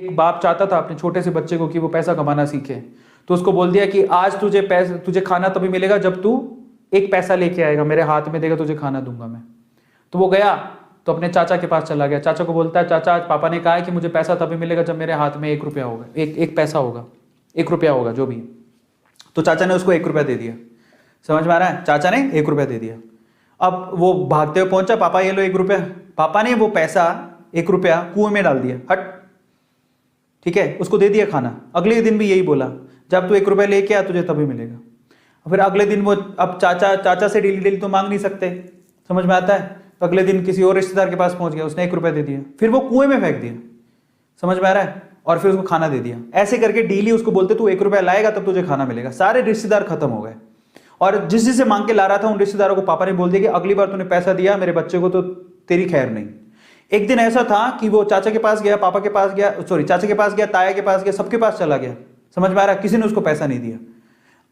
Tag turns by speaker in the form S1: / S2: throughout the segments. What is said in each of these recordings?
S1: एक बाप चाहता था अपने छोटे से बच्चे को कि वो पैसा कमाना सीखे, तो उसको बोल दिया कि आज तुझे खाना तभी मिलेगा जब तू एक पैसा लेके आएगा, मेरे हाथ में देगा, तुझे खाना दूंगा मैं। तो वो गया तो अपने चाचा के पास चला गया, चाचा को बोलता है चाचा आज पापा ने कहा है कि मुझे पैसा तभी मिलेगा जब मेरे हाथ में 1 रुपया होगा, एक पैसा होगा, 1 रुपया होगा जो भी। तो चाचा ने उसको 1 रुपया दे दिया। समझ में आ रहा है? चाचा ने 1 रुपया दे दिया। अब वो भागते हुए पहुंचा, पापा ये लो 1 रुपया। पापा ने वो पैसा 1 रुपया कुएं में डाल दिया, हट, ठीक है, उसको दे दिया खाना। अगले दिन भी यही बोला, जब तू 1 रुपया लेके आ तुझे तभी मिलेगा। फिर अगले दिन वो, अब चाचा से डेली डेली तो मांग नहीं सकते, समझ में आता है? तो अगले दिन किसी और रिश्तेदार के पास पहुंच गया, उसने 1 रुपया दे दिया, फिर वो कुएं में फेंक दिया। समझ में आ रहा है? और फिर उसको खाना दे दिया। ऐसे करके डेली उसको बोलते तू 1 रुपया लाएगा तब तुझे खाना मिलेगा। सारे रिश्तेदार खत्म हो गए, और जिस जिससे मांग के ला रहा था उन रिश्तेदारों को पापा ने बोल दिया कि अगली बार तूने पैसा दिया मेरे बच्चे को तो तेरी खैर नहीं। एक दिन ऐसा था कि वो चाचा के पास गया, पापा के पास गया, सॉरी चाचा के पास गया, ताया के पास गया, सबके पास चला गया। समझ में आ रहा है? किसी ने उसको पैसा नहीं दिया।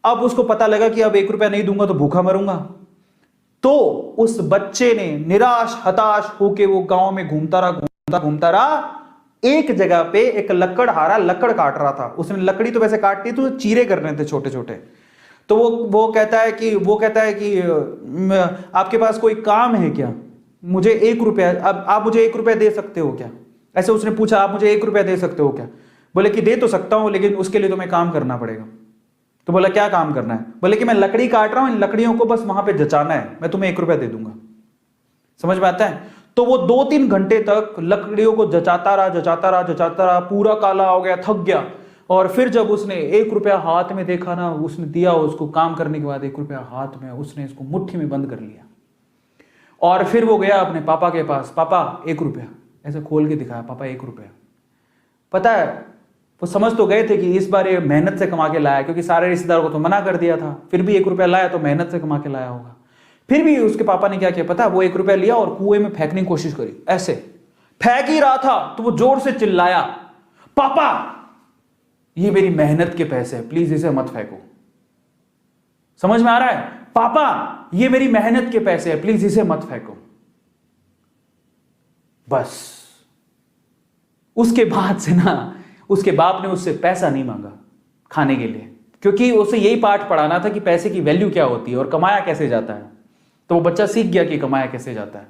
S1: अब उसको पता लगा कि अब 1 रुपया नहीं दूंगा तो भूखा मरूंगा। तो उस बच्चे ने निराश हताश होके वो गांव में घूमता रहा। एक जगह पे एक लकड़हारा लकड़ काट रहा था। उसने लकड़ी तो वैसे काटती तो चीरे करने थे छोटे छोटे। तो वो कहता है कि आपके पास कोई काम है क्या? मुझे 1 रुपया, अब आप मुझे 1 रुपया दे सकते हो क्या? ऐसे उसने पूछा, आप मुझे 1 रुपया दे सकते हो क्या? बोले कि दे तो सकता हूं लेकिन उसके लिए तुम्हें काम करना पड़ेगा। तो बोला क्या काम करना है? बोले कि मैं लकड़ी काट रहा हूं, इन लकड़ियों को बस वहां पे जचाना है, मैं तुम्हें 1 रुपया दे दूंगा। समझ में आता है? तो वो 2-3 घंटे तक लकड़ियों को जचाता रहा, पूरा काला हो गया, थक गया। और फिर जब उसने 1 रुपया हाथ में देखा ना, उसने दिया उसको काम करने के बाद 1 रुपया हाथ में, उसने इसको मुट्ठी में बंद कर लिया। और फिर वो गया अपने पापा के पास, पापा 1 रुपया, ऐसे खोल के दिखाया, पापा 1 रुपया। पता है वो समझ तो गए थे कि इस बार ये मेहनत से कमा के लाया, क्योंकि सारे रिश्तेदारों को तो मना कर दिया था, फिर भी 1 रुपया लाया तो मेहनत से कमा के लाया होगा। फिर भी उसके पापा ने क्या किया पता है? वो 1 रुपया लिया और कुएं में फेंकने की कोशिश करी। ऐसे फेंक ही रहा था तो वो जोर से चिल्लाया, पापा ये मेरी मेहनत के पैसे हैं, प्लीज इसे मत फेंको। समझ में आ रहा है? पापा ये मेरी मेहनत के पैसे हैं, प्लीज इसे मत फेंको। बस उसके बाद से ना उसके बाप ने उससे पैसा नहीं मांगा खाने के लिए, क्योंकि उसे यही पाठ पढ़ाना था कि पैसे की वैल्यू क्या होती है और कमाया कैसे जाता है। तो वो बच्चा सीख गया कि कमाया कैसे जाता है।